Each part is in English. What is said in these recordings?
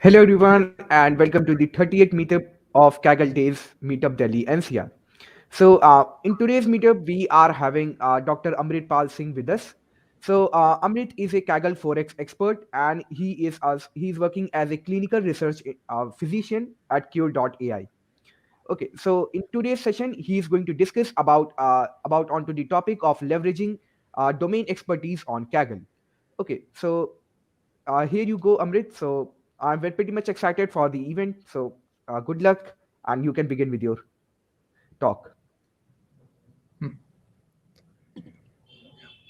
Hello everyone and welcome to the 30th meetup of Kaggle Days Meetup Delhi NCR. In today's meetup we are having Dr. Amritpal Singh with us. Amrit is a Kaggle forex expert and he is working as a clinical research physician at Qure.ai. Okay, so in today's session he is going to discuss about onto the topic of leveraging domain expertise on Kaggle. Okay, here you go, Amrit. So I'm pretty much excited for the event. Good luck, and you can begin with your talk.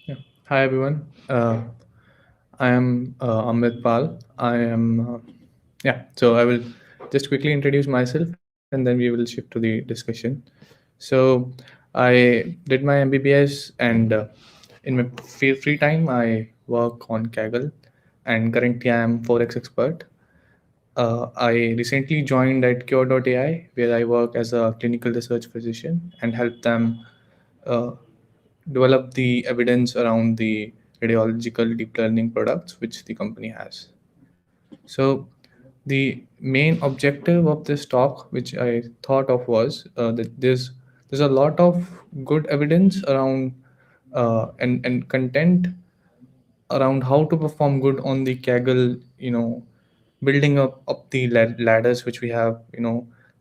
Yeah. Hi everyone. I am Amritpal. I am So I will just quickly introduce myself, and then we will shift to the discussion. So I did my MBBS, and in my free time I work on Kaggle, and currently I am forex expert. I recently joined at Qure.ai, where I work as a clinical research physician and help them uh, develop the evidence around the radiological deep learning products which the company has. So, the main objective of this talk, which I thought of, was that there's a lot of good evidence around and content around how to perform good on the Kaggle, building up the ladders which we have,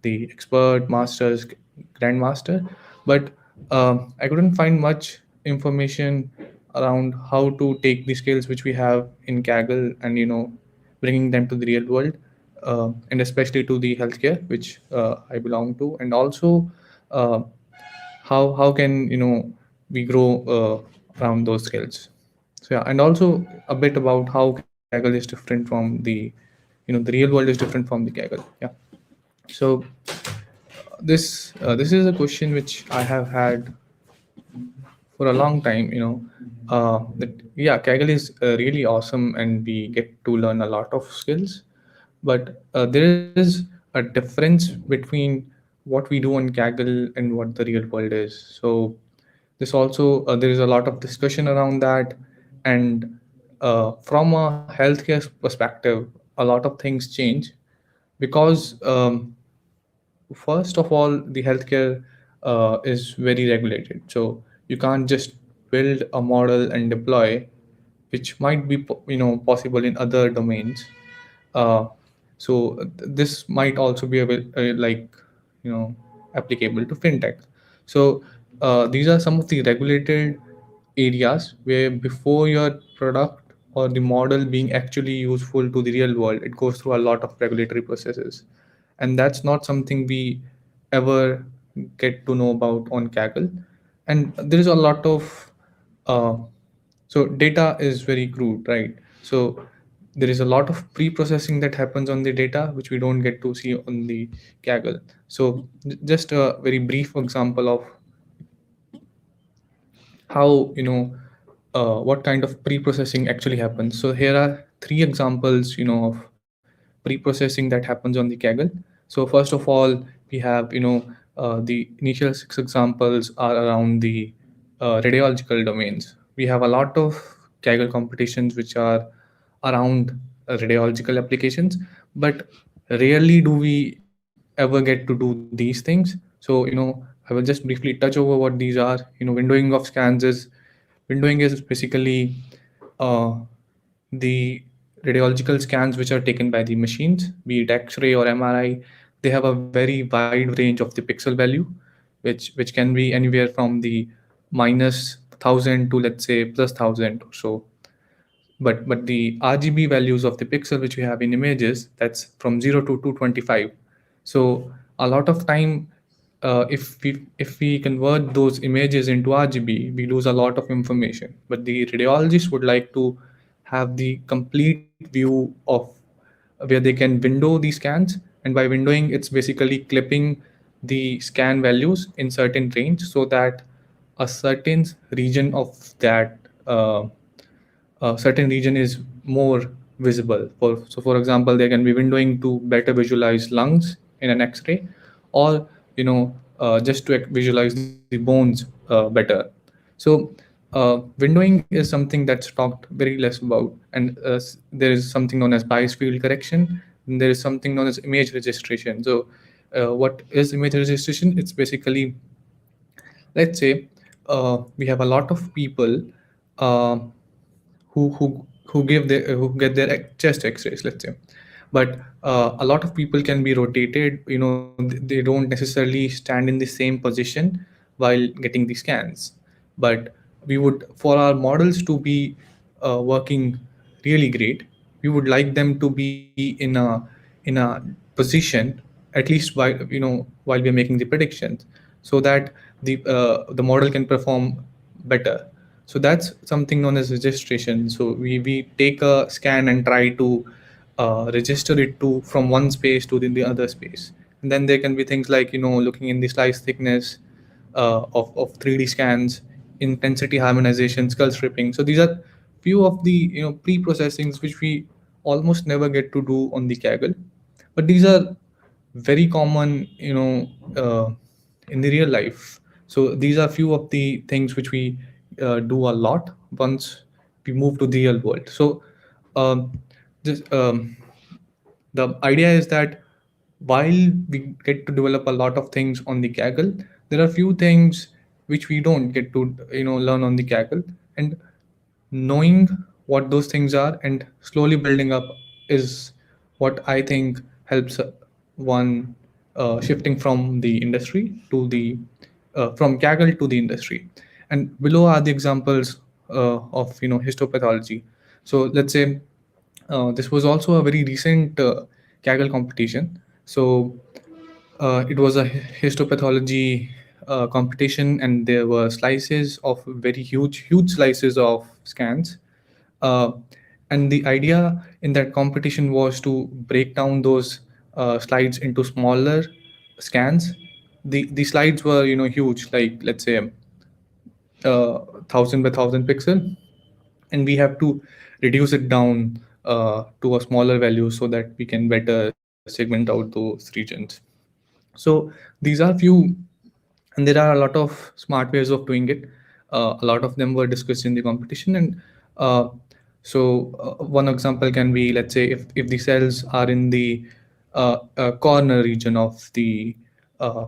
the expert, masters, grandmaster. But I couldn't find much information around how to take the skills which we have in Kaggle and bringing them to the real world, and especially to the healthcare which I belong to, and also uh, how can we grow around those skills. So yeah, and also a bit about how Kaggle is different from the real world is different from the Kaggle. Yeah. So this is a question which I have had for a long time. That yeah, Kaggle is really awesome, and we get to learn a lot of skills. But there is a difference between what we do on Kaggle and what the real world is. So this also there is a lot of discussion around that, and from a healthcare perspective, a lot of things change because first of all, the healthcare is very regulated. So you can't just build a model and deploy, which might be possible in other domains. uh, this might also be like you know applicable to fintech. So these are some of the regulated areas where before your product or the model being actually useful to the real world, it goes through a lot of regulatory processes, and that's not something we ever get to know about on Kaggle. And there is a lot of uh, data is very crude, right? So there is a lot of pre-processing that happens on the data which we don't get to see on the Kaggle. So just a very brief example of how what kind of pre-processing actually happens. So here are three examples of pre-processing that happens on the Kaggle. So first of all, we have the initial six examples are around the radiological domains. We have a lot of Kaggle competitions which are around radiological applications, but rarely do we ever get to do these things. So I will just briefly touch over what these are. Windowing is basically uh, the radiological scans which are taken by the machines, be it X-ray or MRI. They have a very wide range of the pixel value, which can be anywhere from the -1,000 to, let's say, +1,000 or so. But the RGB values of the pixel which we have in images, that's from 0 to 225. So a lot of time, if we convert those images into RGB, we lose a lot of information. But the radiologist would like to have the complete view of where they can window these scans. And by windowing, it's basically clipping the scan values in certain range so that a certain region of that a certain region is more visible. For example, they can be windowing to better visualize lungs in an X-ray, or just to visualize the bones better. So windowing is something that's talked very less about, and there is something known as bias field correction, Then there is something known as image registration. So what is image registration? It's basically, let's say we have a lot of people uh, who give their who get their chest x-rays, let's say. But a lot of people can be rotated, they don't necessarily stand in the same position while getting the scans. But we would, for our models to be working really great, we would like them to be in a position, at least while we are making the predictions, so that the model can perform better. So that's something known as registration. So we take a scan and try to register it to from one space to the other space. And then there can be things like, looking in the slice thickness of 3D scans, intensity harmonization, skull stripping. So these are few of the pre-processings which we almost never get to do on the Kaggle, but these are very common, in the real life. So these are few of the things which we do a lot once we move to the real world. So um, this the idea is that while we get to develop a lot of things on the Kaggle, there are few things which we don't get to learn on the Kaggle. And knowing what those things are and slowly building up is what I think helps one shifting from the industry to the from Kaggle to the industry. And below are the examples of histopathology. So let's say this was also a very recent Kaggle competition. So it was a histopathology competition, and there were slices of very huge slices of scans. Uh, and the idea in that competition was to break down those slides into smaller scans. The slides were huge, like let's say 1000 by 1000 pixel, and we have to reduce it down to a smaller value so that we can better segment out those regions. So these are few, and there are a lot of smart ways of doing it. A lot of them were discussed in the competition. And uh, one example can be, let's say, if the cells are in the corner region of the uh,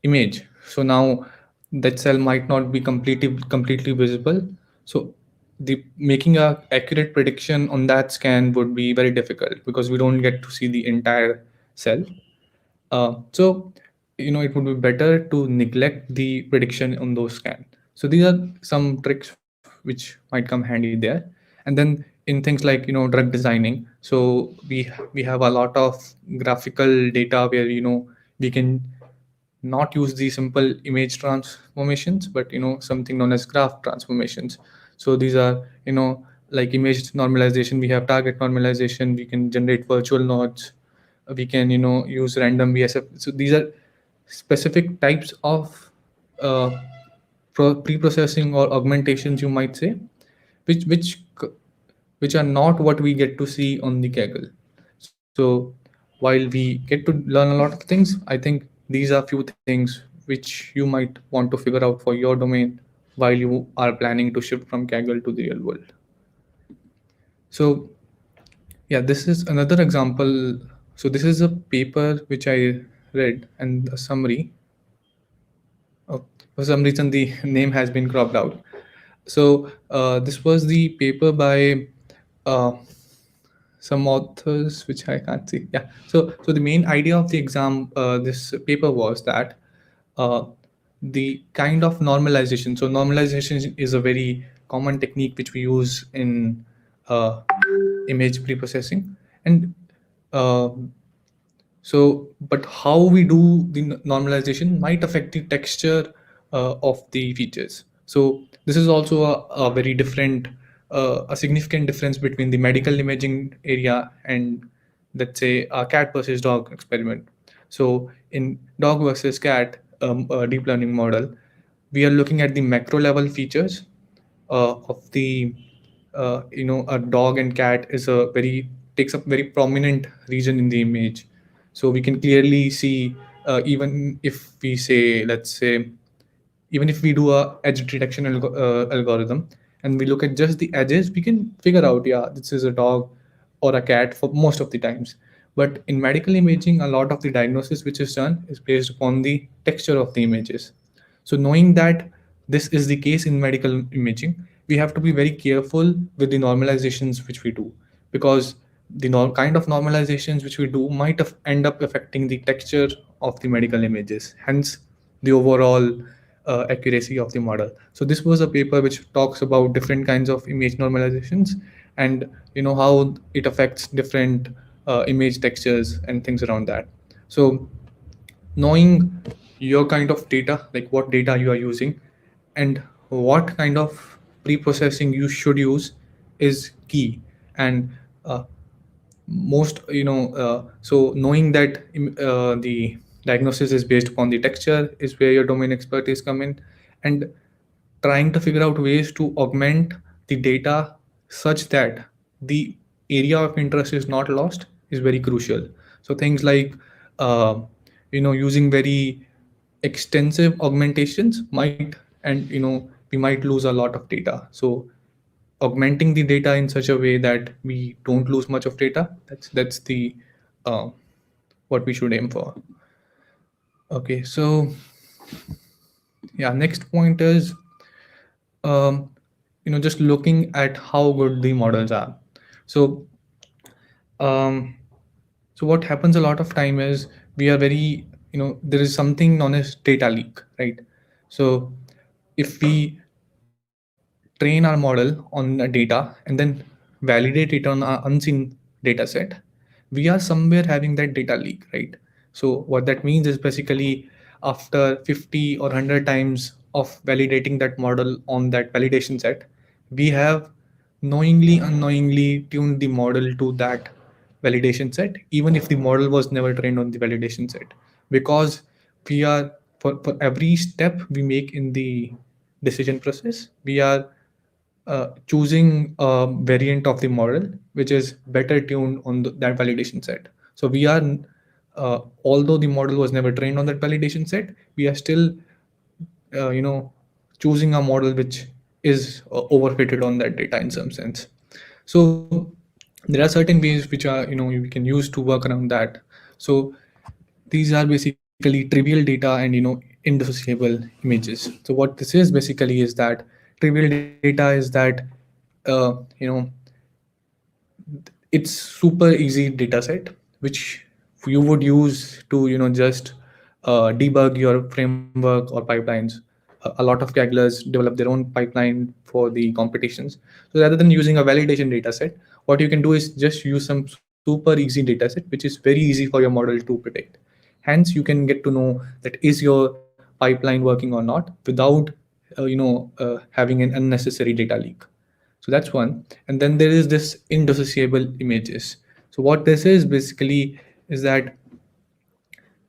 image, so now that cell might not be completely visible. So the making a accurate prediction on that scan would be very difficult because we don't get to see the entire cell. So it would be better to neglect the prediction on those scans. So these are some tricks which might come handy there. And then in things like drug designing, so we have a lot of graphical data where we can not use the simple image transformations, but something known as graph transformations. So these are like image normalization. We have target normalization. We can generate virtual nodes. We can use random VSF. So these are specific types of uh, pre-processing or augmentations, you might say, which which c- which are not what we get to see on the Kaggle. So while we get to learn a lot of things, I think these are few things which you might want to figure out for your domain while you are planning to shift from Kaggle to the real world. So yeah, this is another example. So this is a paper which I read, and a summary. Oh, for some reason, the name has been cropped out. So this was the paper by uh, some authors, which I can't see. Yeah. So the main idea of the exam, this paper was that uh, the kind of normalization. So normalization is a very common technique which we use in image preprocessing, and uh, but how we do the normalization might affect the texture of the features. So this is also a very different, a significant difference between the medical imaging area and, let's say, a cat versus dog experiment. So in dog versus cat deep learning model, we are looking at the macro level features of the a dog and cat is a very takes up very prominent region in the image. So we can clearly see, even if we say, let's say, even if we do a edge detection algorithm and we look at just the edges, we can figure out, yeah, this is a dog or a cat for most of the times. But in medical imaging, a lot of the diagnosis which is done is based upon the texture of the images. So knowing that this is the case in medical imaging, we have to be very careful with the normalizations which we do, because the kind of normalizations which we do might end up affecting the texture of the medical images, hence the overall accuracy of the model. So this was a paper which talks about different kinds of image normalizations, and how it affects different image textures and things around that. So knowing your kind of data, like what data you are using and what kind of pre-processing you should use, is key. And uh, most so knowing that the diagnosis is based upon the texture is where your domain expertise come in, and trying to figure out ways to augment the data such that the area of interest is not lost is very crucial. So things like uh, using very extensive augmentations might, and we might lose a lot of data. So augmenting the data in such a way that we don't lose much of data, that's the uh, what we should aim for. Okay, so yeah, next point is um, just looking at how good the models are. So um, so what happens a lot of time is we are very, there is something known as data leak, right? So if we train our model on a data and then validate it on an unseen data set, we are somewhere having that data leak, right? So what that means is basically after 50 or 100 times of validating that model on that validation set, we have knowingly unknowingly tuned the model to that validation set, even if the model was never trained on the validation set, because we are, for every step we make in the decision process, we are choosing a variant of the model which is better tuned on that validation set. So we are, although the model was never trained on that validation set, we are still choosing a model which is overfitted on that data in some sense. So there are certain ways which are, we can use to work around that. So these are basically trivial data and indissociable images. So what this is basically is that trivial data is that uh, you know it's super easy data set which you would use to just debug your framework or pipelines. A lot of Kagglers develop their own pipeline for the competitions. So rather than using a validation data set, what you can do is just use some super easy data set which is very easy for your model to predict. Hence you can get to know that is your pipeline working or not without having an unnecessary data leak. So that's one. And then there is this indissociable images. So what this is basically is that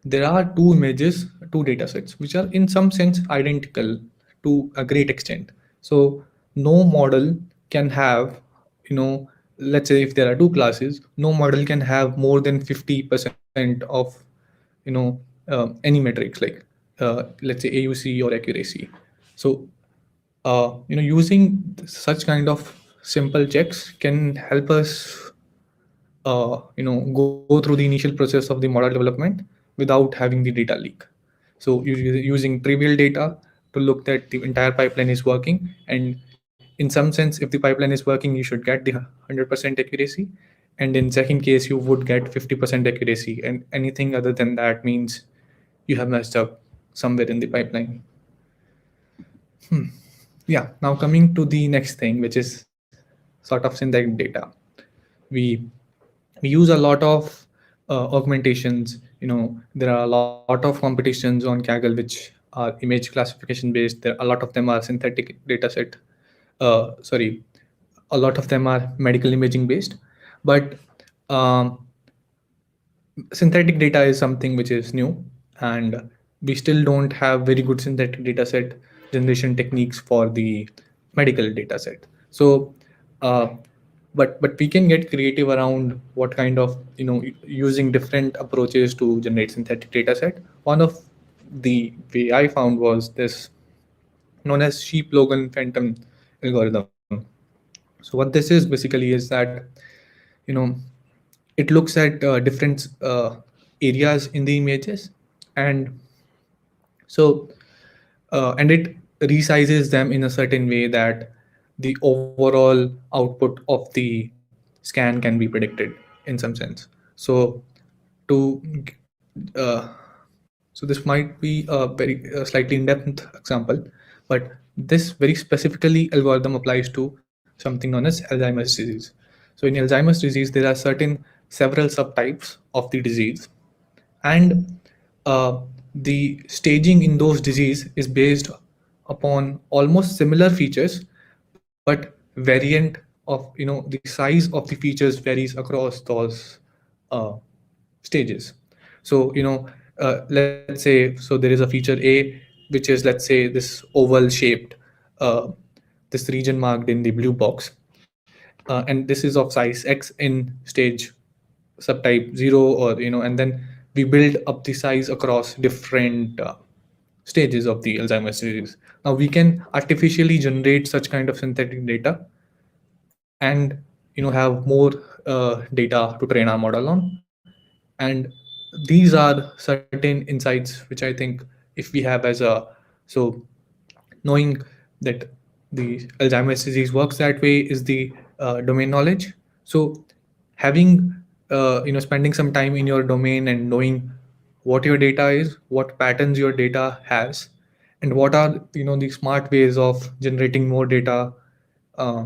there are two images, two data sets, which are in some sense identical to a great extent. So no model can have, let's say if there are two classes, no model can have more than 50% of, any metrics like, let's say AUC or accuracy. So using such kind of simple checks can help us go through the initial process of the model development without having the data leak. So you're using trivial data to look that the entire pipeline is working, and in some sense if the pipeline is working you should get the 100% accuracy, and in second case you would get 50% accuracy, and anything other than that means you have messed up somewhere in the pipeline. Yeah, now coming to the next thing, which is sort of synthetic data. we we use a lot of augmentations. There are a lot of competitions on Kaggle which are image classification based. There, a lot of them are synthetic data set, sorry, a lot of them are medical imaging based. But um, synthetic data is something which is new, and we still don't have very good synthetic data set generation techniques for the medical data set. So uh, but we can get creative around what kind of, using different approaches to generate synthetic data set. One of the way I found was this known as sheep logan phantom algorithm. So what this is basically is that, you know it looks at different areas in the images, and so and it resizes them in a certain way that the overall output of the scan can be predicted in some sense. So to uh, so this might be a very slightly in-depth example, but this very specifically algorithm applies to something known as Alzheimer's disease. So in Alzheimer's disease, there are certain several subtypes of the disease, and the staging in those disease is based upon almost similar features, but variant of, the size of the features varies across those uh, stages. So let's say, so there is a feature A, which is, let's say, this oval shaped, uh, this region marked in the blue box, and this is of size X in stage subtype 0, or and then we build up the size across different stages of the Alzheimer's disease. Now we can artificially generate such kind of synthetic data, and have more data to train our model on. And these are certain insights which I think, if we have as a, so knowing that the Alzheimer's disease works that way is the domain knowledge. So having spending some time in your domain and knowing what your data is, what patterns your data has, and what are the smart ways of generating more data, uh,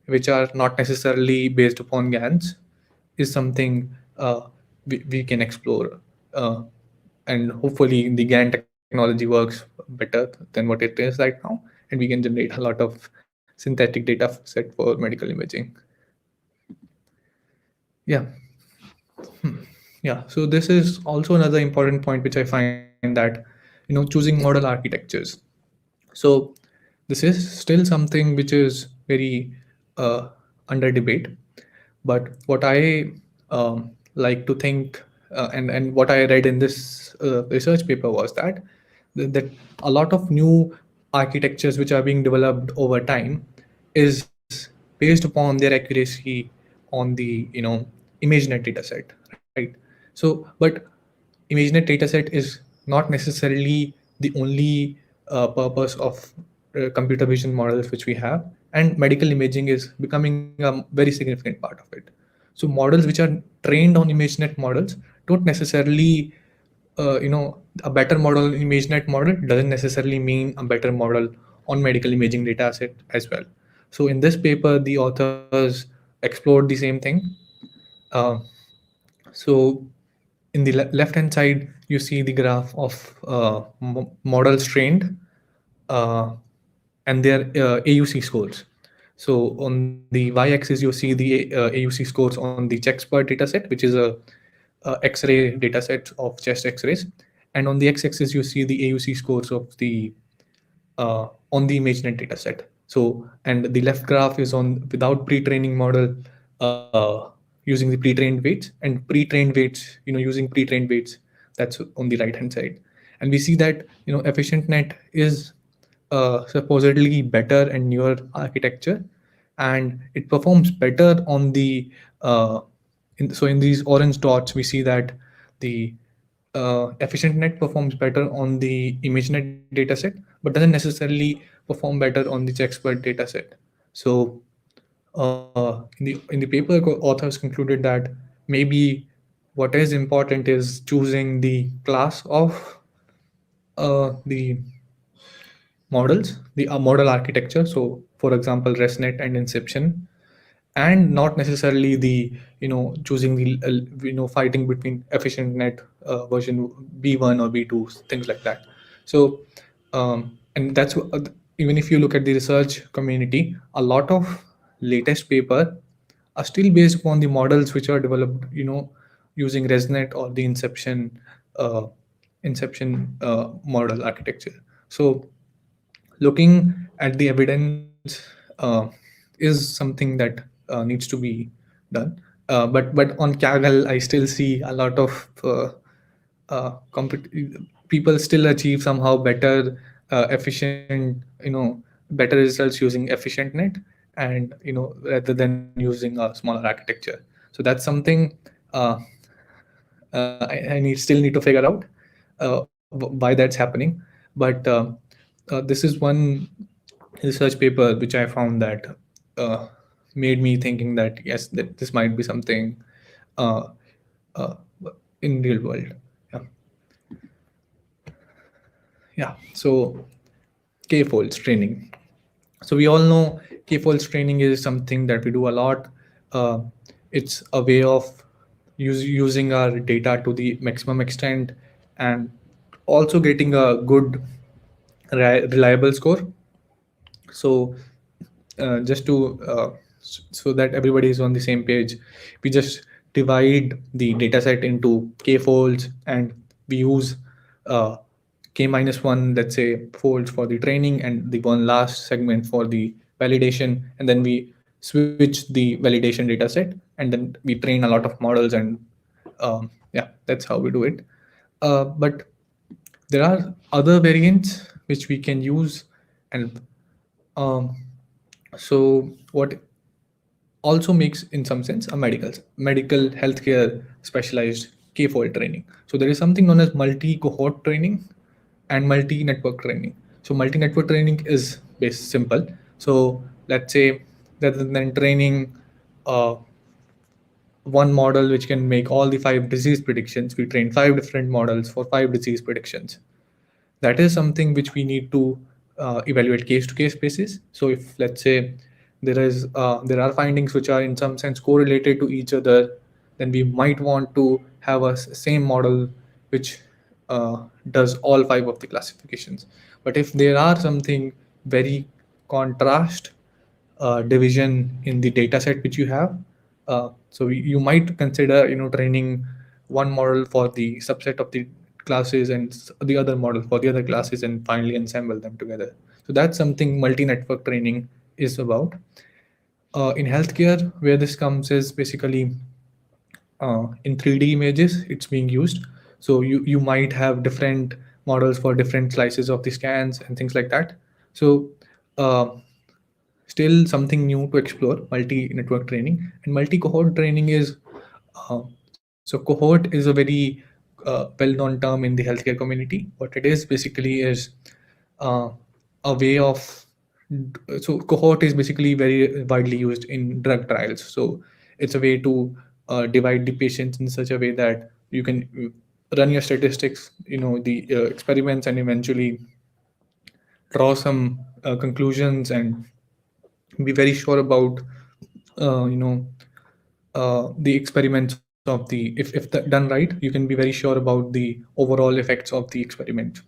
which are not necessarily based upon GANs, is something we can explore. Uh, and hopefully the GAN technology works better than what it is right now, and we can generate a lot of synthetic data set for medical imaging. Yeah. Yeah, so this is also another important point which I find, that choosing model architectures. So this is still something which is very under debate. But what I like to think, and what I read in this research paper was that a lot of new architectures which are being developed over time is based upon their accuracy on the ImageNet dataset, right? So, but ImageNet dataset is not necessarily the only purpose of computer vision models which we have, and medical imaging is becoming a very significant part of it. So models which are trained on ImageNet models don't necessarily, a better model in ImageNet model doesn't necessarily mean a better model on medical imaging data set as well. So in this paper, the authors explored the same thing. Uh, so in the left hand side, you see the graph of models trained, uh, and their AUC scores. So on the y-axis, you see the AUC scores on the CheckSpurt dataset, which is a X-ray dataset of chest X-rays, and on the x-axis, you see the AUC scores of the on the ImageNet dataset. So, and the left graph is on without pre-training model, using the pre-trained weights, and pre-trained weights, using pre-trained weights. That's on the right hand side, and we see that EfficientNet is supposedly better and newer architecture, and it performs better on the so in these orange dots we see that the EfficientNet performs better on the ImageNet dataset, but doesn't necessarily perform better on the CheckSpurt dataset. So in the paper, authors concluded that maybe what is important is choosing the class of the models, the model architecture. So, for example, ResNet and Inception, and not necessarily the choosing the fighting between EfficientNet version B1 or B2, things like that. So, and that's even if you look at the research community, a lot of latest paper are still based upon the models which are developed, using ResNet or the Inception model architecture. So looking at the evidence is something that needs to be done. But on Kaggle, I still see a lot of people still achieve somehow better, efficient, better results using EfficientNet, and rather than using a smaller architecture. So that's something uh, still need to figure out why that's happening. But this is one research paper which I found that uh, made me thinking that yes, that this might be something uh, uh, in real world. Yeah, yeah. So K-folds training. So we all know K-folds training is something that we do a lot. Uh, it's a way of using our data to the maximum extent and also getting a good reliable score. So just to so that everybody is on the same page, we just divide the data set into k folds, and we use uh, k minus one, let's say, folds for the training and the one last segment for the validation, and then we switch the validation data set, and then we train a lot of models. And yeah, that's how we do it. But there are other variants which we can use. And um, so what also makes in some sense a medical healthcare specialized k-fold training. So there is something known as multi-cohort training and multi-network training. So multi-network training is based simple. So let's say, rather than training uh, one model which can make all the five disease predictions, we train five different models for five disease predictions. That is something which we need to evaluate case to case basis. So if, let's say, there are findings which are in some sense correlated to each other, then we might want to have a same model which does all five of the classifications. But if there are something very contrast division in the data set which you have, so you might consider, training one model for the subset of the classes and the other model for the other classes, and finally ensemble them together. So that's something multi-network training is about. In healthcare, where this comes is basically in 3D images it's being used. So you might have different models for different slices of the scans and things like that. So uh, still something new to explore, multi-network training. And multi-cohort training is so cohort is a very well-known term in the healthcare community. What it is basically is uh, a way of so cohort is basically very widely used in drug trials. So it's a way to divide the patients in such a way that you can run your statistics, the experiments, and eventually draw some conclusions and be very sure about uh, you know the experiments of the, if done right, you can be very sure about the overall effects of the experiment.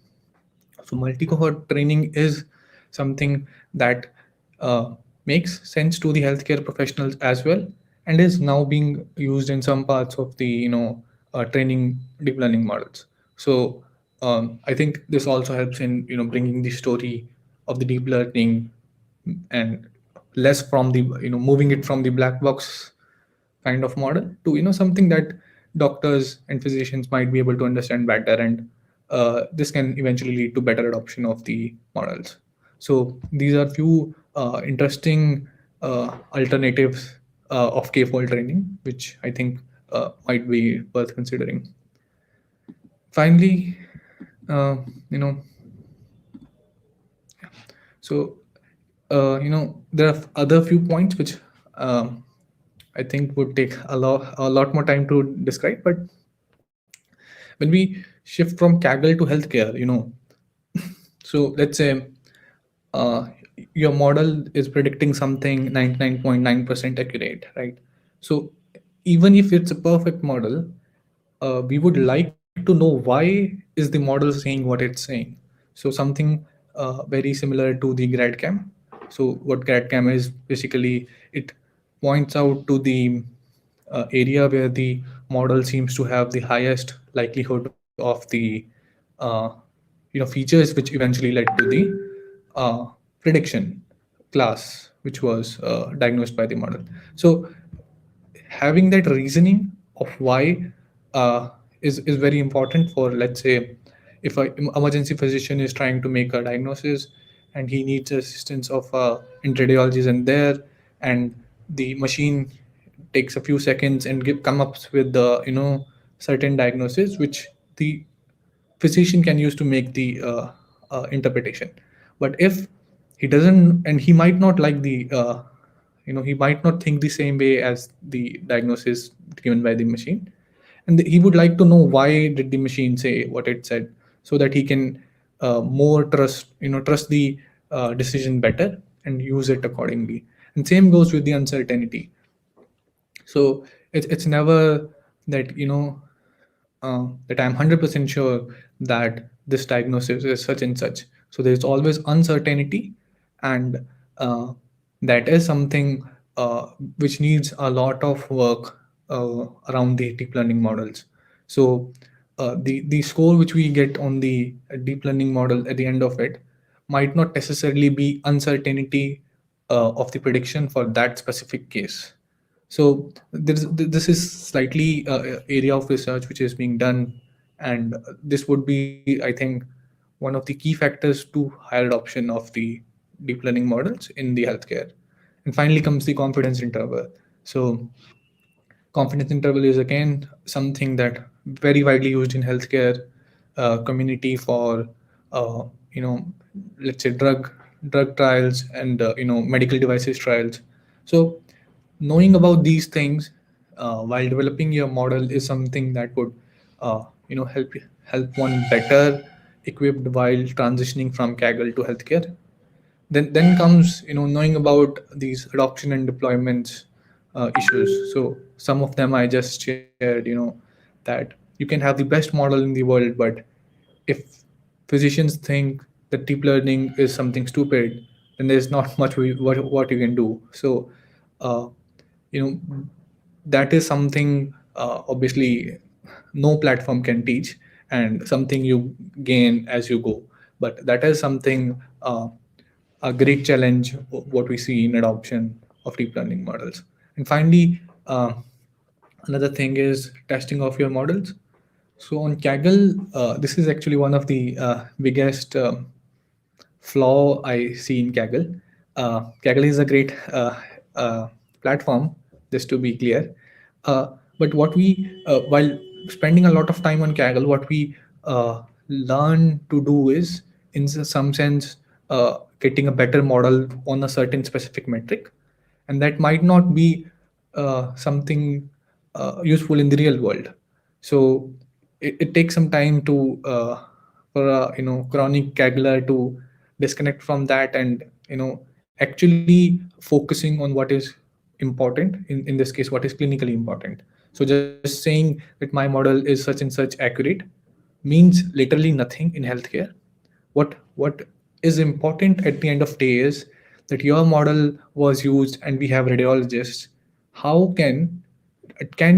So multi-cohort training is something that uh, makes sense to the healthcare professionals as well, and is now being used in some parts of the training deep learning models. So I think this also helps in bringing the story of the deep learning, and less from the moving it from the black box kind of model to something that doctors and physicians might be able to understand better. And this can eventually lead to better adoption of the models. So these are few interesting alternatives of k-fold training, which I think might be worth considering. Finally, uh, you know so there are other few points which um, I think would take a lot more time to describe. But when we shift from Kaggle to healthcare, so let's say uh, your model is predicting something 99.9% accurate, right? So even if it's a perfect model, we would like to know why is the model saying what it's saying. So something very similar to the GradCam. So what GradCam is basically, it points out to the area where the model seems to have the highest likelihood of the uh, features which eventually led to the prediction class which was diagnosed by the model. So having that reasoning of why is very important for, let's say, if an emergency physician is trying to make a diagnosis and he needs assistance of in radiologists and there, and the machine takes a few seconds and come up with the certain diagnosis which the physician can use to make the interpretation. But if he doesn't, and he might not like the he might not think the same way as the diagnosis given by the machine, and he would like to know why did the machine say what it said, so that he can more trust the decision better and use it accordingly. And same goes with the uncertainty. So it's never that that I'm 100% sure that this diagnosis is such and such. So there's always uncertainty, and uh, that is something which needs a lot of work around the deep learning models. So the score which we get on the deep learning model at the end of it might not necessarily be uncertainty of the prediction for that specific case. So this is slightly area of research which is being done, and this would be, I think, one of the key factors to higher adoption of the deep learning models in the healthcare. And finally comes the confidence interval. So confidence interval is again something that very widely used in healthcare community for uh, you know let's say drug trials and medical devices trials. So knowing about these things while developing your model is something that would help one better equipped while transitioning from Kaggle to healthcare. Then comes knowing about these adoption and deployments issues. So some of them I just shared, that you can have the best model in the world, but if physicians think that deep learning is something stupid, then there's not much what you can do. So uh, you know that is something obviously no platform can teach, and something you gain as you go. But that is something a great challenge what we see in adoption of deep learning models. And finally, another thing is testing of your models. So on Kaggle, this is actually one of the biggest flaw I see in Kaggle. Kaggle is a great uh, platform, just to be clear. But what we, while spending a lot of time on Kaggle, what we learn to do is, in some sense, getting a better model on a certain specific metric, and that might not be something useful in the real world. So it takes some time to for a chronic Kaggler to disconnect from that, and actually focusing on what is important, in this case what is clinically important. So just saying that my model is such and such accurate means literally nothing in healthcare. What is important at the end of day is that your model was used and we have radiologists. How can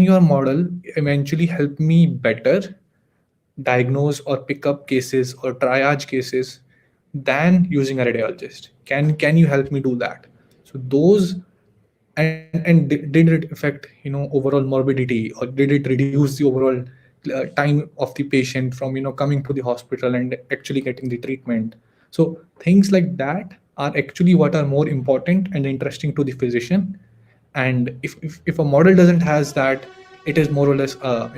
your model eventually help me better diagnose or pick up cases or triage cases than using a radiologist? Can you help me do that? So those, and did it affect overall morbidity, or did it reduce the overall time of the patient from coming to the hospital and actually getting the treatment? So things like that are actually what are more important and interesting to the physician. And if a model doesn't has that, it is more or less a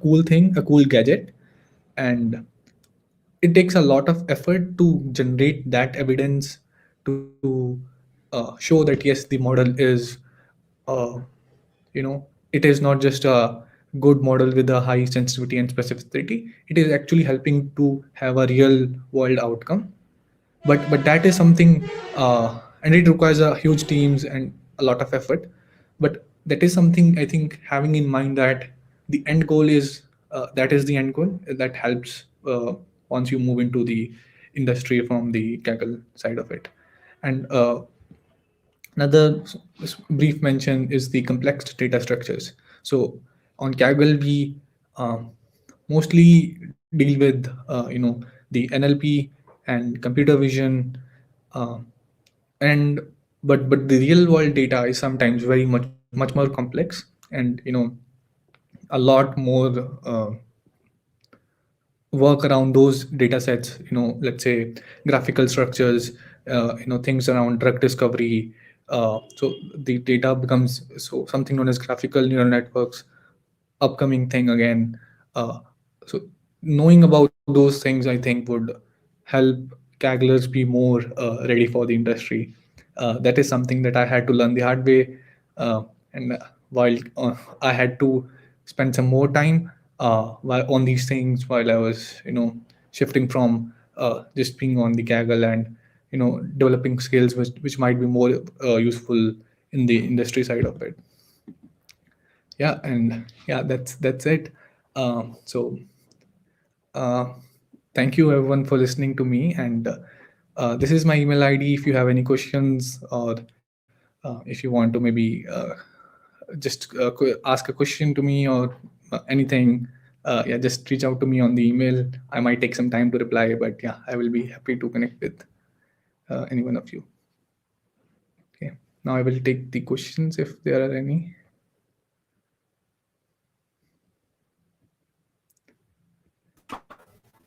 cool thing, a cool gadget. And it takes a lot of effort to generate that evidence to show that yes, the model is uh, it is not just a good model with a high sensitivity and specificity, it is actually helping to have a real world outcome. But that is something, and it requires a huge teams and a lot of effort. But that is something, I think, having in mind that the end goal is that is the end goal that helps once you move into the industry from the Kaggle side of it. And another brief mention is the complex data structures. So on Kaggle, we um, mostly deal with the NLP and computer vision, uh, and but the real world data is sometimes very much more complex, and a lot more work around those data sets. Let's say graphical structures, things around drug discovery, So the data becomes so something known as graphical neural networks, upcoming thing again. So knowing about those things, I think, would help Kagglers be more ready for the industry. That is something that I had to learn the hard way, and while I had to spend some more time while on these things while I was, shifting from just being on the Kaggle and developing skills which might be more useful in the industry side of it. Yeah, and yeah, that's it. So uh, thank you everyone for listening to me, and this is my email ID if you have any questions, or if you want to maybe just ask a question to me, or anything. Yeah, just reach out to me on the email. I might take some time to reply, but yeah, I will be happy to connect with any one of you. Okay, now I will take the questions if there are any.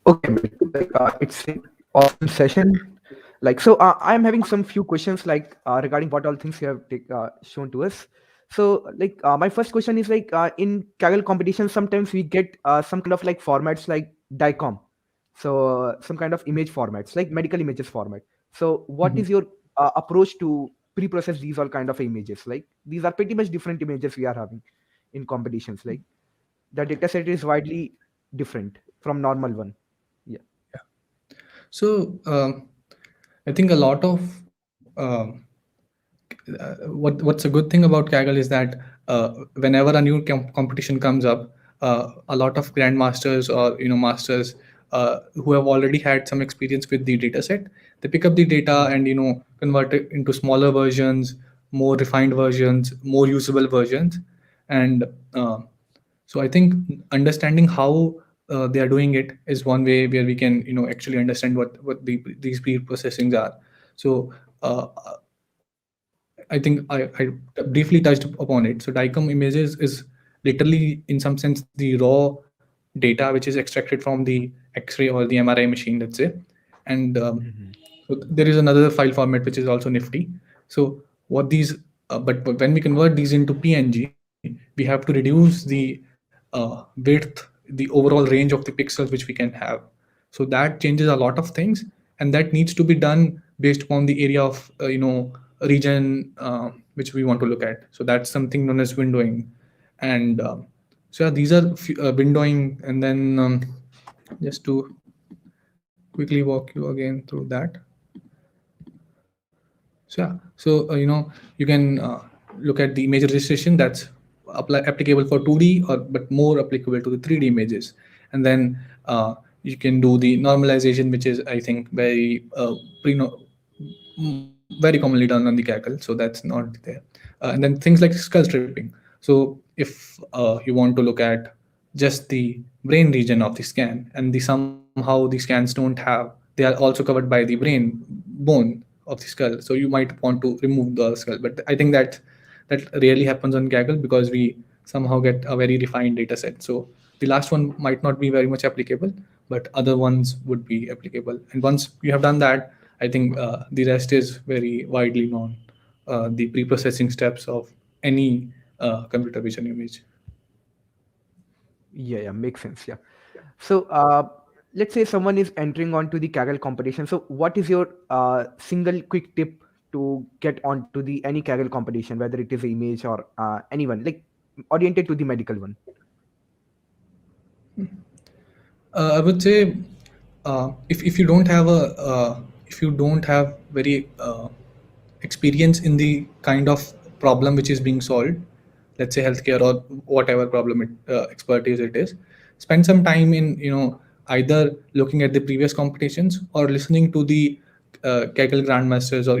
Okay, Amrit. It's an awesome session. I'm having some few questions regarding what all things you have shown to us. So, my first question is in Kaggle competition, sometimes we get some kind of formats like DICOM, so some kind of image formats like medical images format. So, what is your approach to pre-process these all kind of images? Like these are pretty much different images we are having in competitions. Like the data set is widely different from normal one. Yeah. So I think a lot of what's a good thing about Kaggle is that whenever a new competition comes up, a lot of grandmasters or masters who have already had some experience with the data set, they pick up the data and convert it into smaller versions, more refined versions, more usable versions, and uh, so I think understanding how they are doing it is one way where we can actually understand what these pre-processings are. So I think I briefly touched upon it. So DICOM images is literally in some sense the raw data which is extracted from the X-ray or the MRI machine, let's say, and so there is another file format which is also nifty. So what these but when we convert these into PNG, we have to reduce the width, the overall range of the pixels which we can have. So that changes a lot of things, and that needs to be done based upon the area of region which we want to look at. So that's something known as windowing, and so yeah, these are windowing, and then just to quickly walk you again through that. So yeah, so you can look at the image registration that's applicable for 2D, or but more applicable to the 3D images, and then you can do the normalization, which is I think very very commonly done on the Kaggle, so that's not there. And then things like skull stripping. So if you want to look at just the brain region of the scan, and somehow the scans don't have, they are also covered by the brain bone of the skull, so you might want to remove the skull. But I think that rarely happens on Kaggle because we somehow get a very refined data set. So the last one might not be very much applicable, but other ones would be applicable. And once you have done that, I think the rest is very widely known. The pre-processing steps of any computer vision image. Yeah, yeah, makes sense. Yeah. So, let's say someone is entering onto the Kaggle competition. So, what is your single quick tip to get onto the any Kaggle competition, whether it is a image or anyone like oriented to the medical one? I would say if you don't have a if you don't have very experience in the kind of problem which is being solved, let's say healthcare or whatever problem expertise it is, spend some time in either looking at the previous competitions or listening to the Kaggle grandmasters, or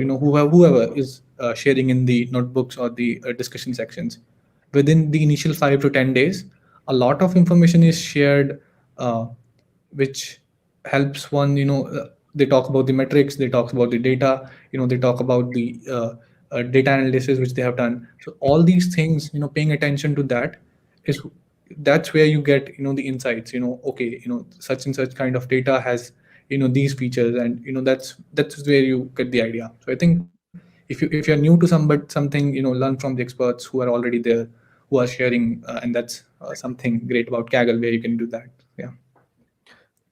whoever is sharing in the notebooks or the discussion sections. Within the initial 5 to 10 days, a lot of information is shared, uh, which helps one. They talk about the metrics, they talk about the data, they talk about the data analysis which they have done. So all these things, paying attention to that is that's where you get the insights. Okay, such and such kind of data has these features, and that's where you get the idea. So I think if you're new to something, learn from the experts who are already there, who are sharing, and that's something great about Kaggle where you can do that. Yeah.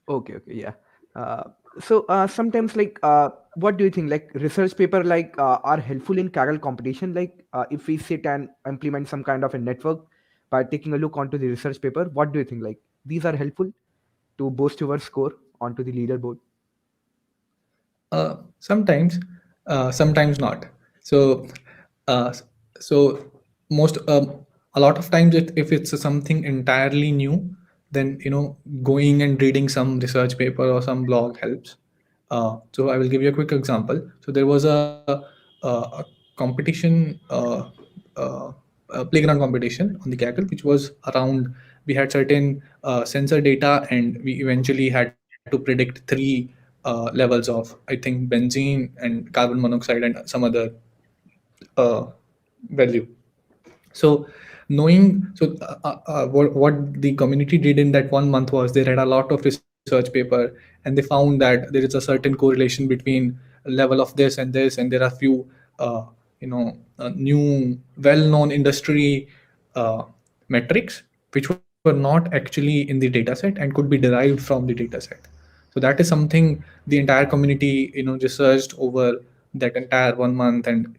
Okay, okay, yeah. Uh, Sometimes what do you think? Like research paper are helpful in Kaggle competition. If we sit and implement some kind of a network by taking a look onto the research paper, what do you think? Like these are helpful to boost your score onto the leaderboard. Sometimes, sometimes not. So, uh, so most a lot of times, if it's something entirely new, then going and reading some research paper or some blog helps. So I will give you a quick example. So there was a competition, a playground competition on the Kaggle, which was around. We had certain sensor data, and we eventually had to predict three levels of, I think, benzene and carbon monoxide and some other uh, value. So knowing, what the community did in that 1 month was they read a lot of research paper, and they found that there is a certain correlation between level of this and this, and there are few new well-known industry uh, metrics which were not actually in the data set and could be derived from the data set. So that is something the entire community researched over that entire 1 month, and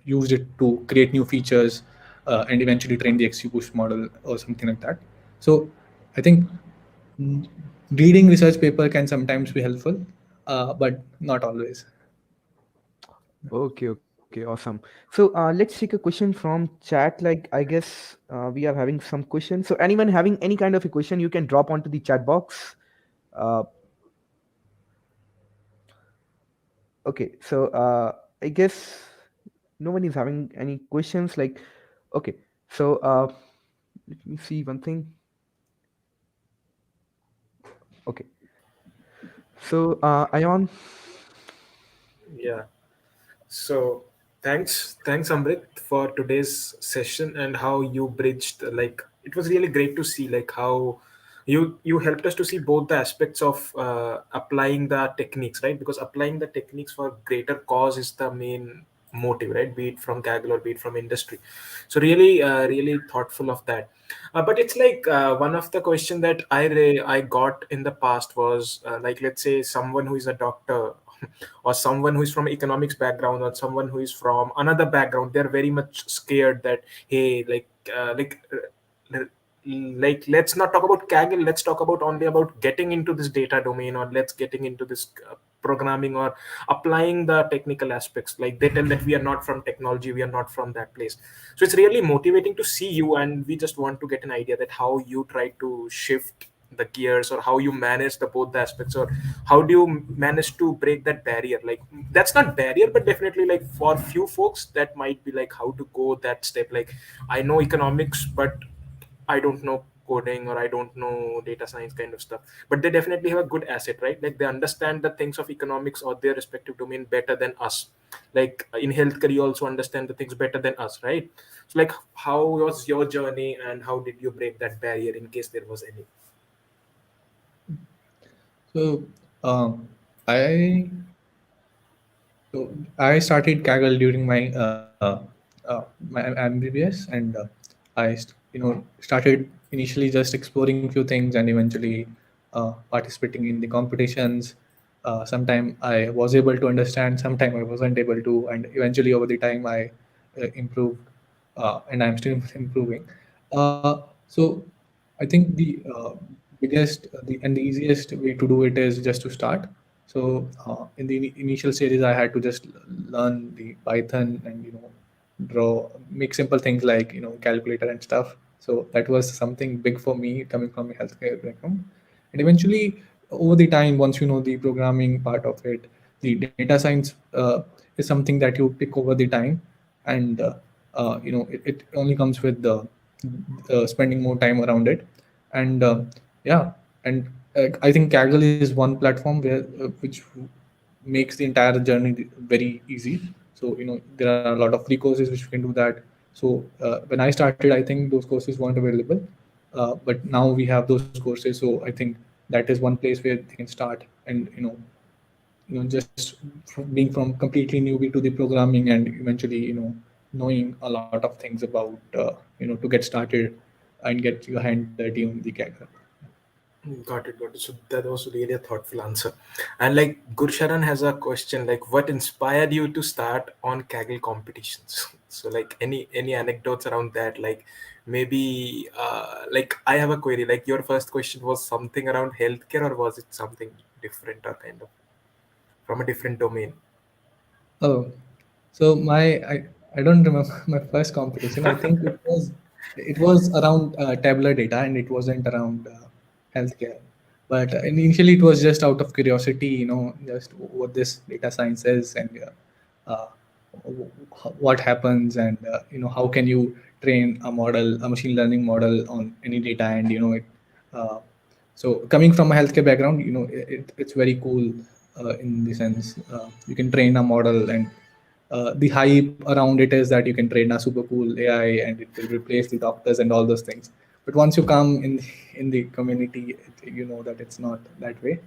used it to create new features, and eventually train the XGBoost model or something like that. So I think, mm, reading research paper can sometimes be helpful, but not always. Okay, okay, awesome. Let's take a question from chat. Like, I guess we are having some questions. So, anyone having any kind of a question, you can drop onto the chat box. Uh, okay, I guess no one is having any questions. Like, okay, so let me see one thing. Okay, Ayon, Yeah. So thanks Amrit for today's session and how you bridged, like it was really great to see like how you helped us to see both the aspects of applying the techniques, right? Because applying the techniques for greater cause is the main motive, right? Be it from Kaggle or be it from industry. So really, really thoughtful of that. But it's like one of the question that I got in the past was like, let's say someone who is a doctor or someone who is from economics background or someone who is from another background, they're very much scared that, hey, like let's not talk about Kaggle, let's talk about only about getting into this data domain, or let's getting into this programming or applying the technical aspects. Like they tell that we are not from technology, we are not from that place. So it's really motivating to see you, and we just want to get an idea that how you try to shift the gears, or how you manage the both the aspects, or how do you manage to break that barrier. Like that's not barrier, but definitely like for few folks that might be like how to go that step. Like I know economics, but I don't know coding, or I don't know data science kind of stuff. But they definitely have a good asset, right? Like they understand the things of economics or their respective domain better than us. Like in healthcare, you also understand the things better than us, right? So like how was your journey, and how did you break that barrier in case there was any? So I So I started Kaggle during my MBBS, and started initially just exploring few things, and eventually participating in the competitions. Sometime I was able to understand, sometime I wasn't able to, and eventually over the time I improved, and I'm still improving. So I think the easiest way to do it is just to start. So in the initial stages, I had to just learn the Python and make simple things like calculator and stuff. So that was something big for me coming from a healthcare background. And eventually, over the time, once you know the programming part of it, the data science is something that you pick over the time, and it only comes with the spending more time around it. And yeah, and I think Kaggle is one platform which makes the entire journey very easy. So there are a lot of free courses which you can do that. So when I started, I think those courses weren't available, but now we have those courses. So I think that is one place where they can start and just being from completely newbie to the programming, and eventually knowing a lot of things about to get started and get your hand dirty on the Kaggle. Got it, got it. So that was really a thoughtful answer. And like Gursharan has a question like, what inspired you to start on Kaggle competitions? So like any anecdotes around that? Like maybe like I have a query. Like your first question was something around healthcare, or was it something different or kind of from a different domain? Oh, so I don't remember my first competition. I think it was around tabular data, and it wasn't around healthcare. But initially, it was just out of curiosity, just what this data science is, and what happens, and how can you train a machine learning model on any data, and uh, so coming from a healthcare background, it's very cool in the sense you can train a model, and the hype around it is that you can train a super cool AI and it will replace the doctors and all those things. But once you come in the community, you know that it's not that way.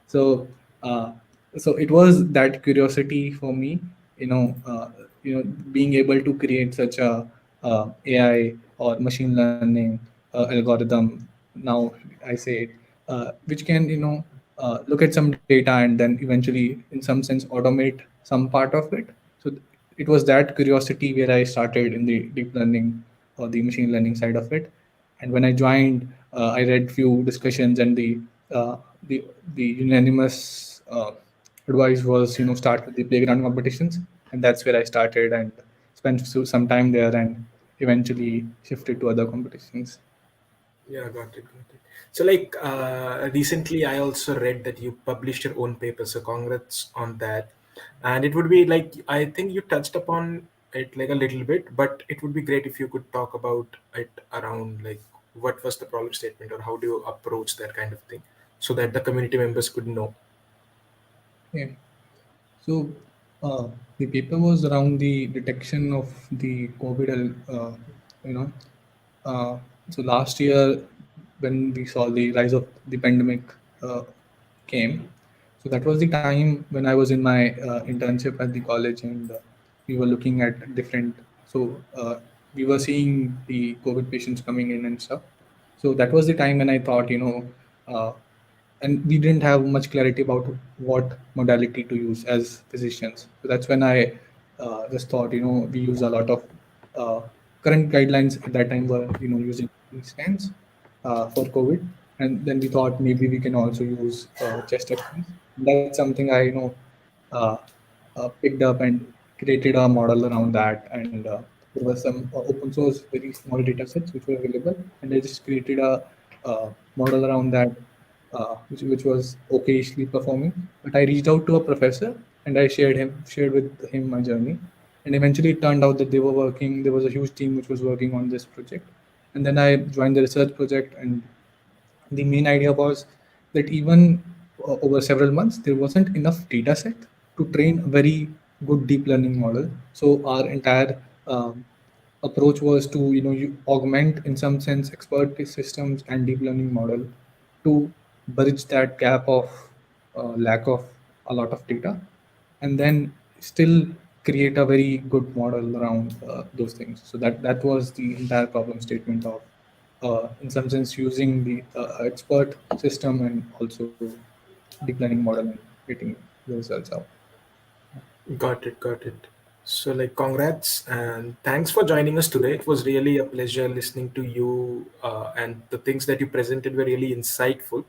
So uh, so it was that curiosity for me, you know, uh, being able to create such a AI or machine learning algorithm. Now I say it, which can look at some data and then eventually, in some sense, automate some part of it. So it was that curiosity where I started in the deep learning or the machine learning side of it. And when I joined, I read few discussions, and uh, the the unanimous advice was start with the playground competitions, and that's where I started and spent some time there, and eventually shifted to other competitions. Yeah, got it, got it. So like recently I also read that you published your own paper, so congrats on that. And it would be like, I think you touched upon it like a little bit, but it would be great if you could talk about it around like what was the problem statement, or how do you approach that kind of thing, so that the community members could know. Yeah. So the paper was around the detection of the COVID. You know, uh, so last year when we saw the rise of the pandemic uh, came, so that was the time when I was in my internship at the college, and we were looking at different. So we were seeing the COVID patients coming in and stuff. So that was the time when I thought, uh, and we didn't have much clarity about what modality to use as physicians. So that's when I just thought, we use a lot of uh, current guidelines at that time were, using scans for COVID, and then we thought maybe we can also use chest X-rays. That's something I, uh, picked up and created a model around that, and there was some open source very small data sets which were available, and I just created a model around that, which was okayishly performing. But I reached out to a professor and I shared with him my journey. And eventually it turned out that there was a huge team which was working on this project. And then I joined the research project, and the main idea was that even over several months, there wasn't enough data set to train a very good deep learning model. So our entire approach was to you augment in some sense expert systems and deep learning model to bridge that gap of lack of a lot of data, and then still create a very good model around those things. So that was the entire problem statement of in some sense using the expert system and also deep learning model and getting the results out. Got it, got it. So, like, congrats and thanks for joining us today. It was really a pleasure listening to you, and the things that you presented were really insightful.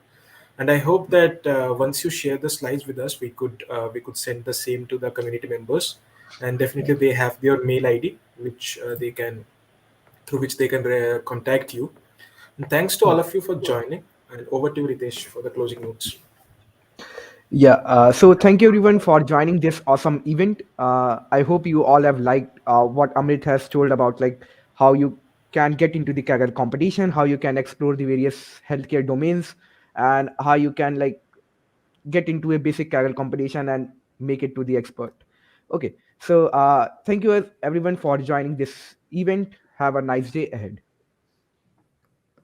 And I hope that once you share the slides with us, we could send the same to the community members, and Yeah. definitely they have your mail ID, which they can through which they can contact you. And thanks to Yeah. all of you for joining. And over to you, Ritesh, for the closing notes. Yeah, so thank you everyone for joining this awesome event. I hope you all have liked what Amrit has told about, like how you can get into the Kaggle competition, how you can explore the various healthcare domains, and how you can like get into a basic Kaggle competition and make it to the expert. Okay, so thank you everyone for joining this event. Have a nice day ahead.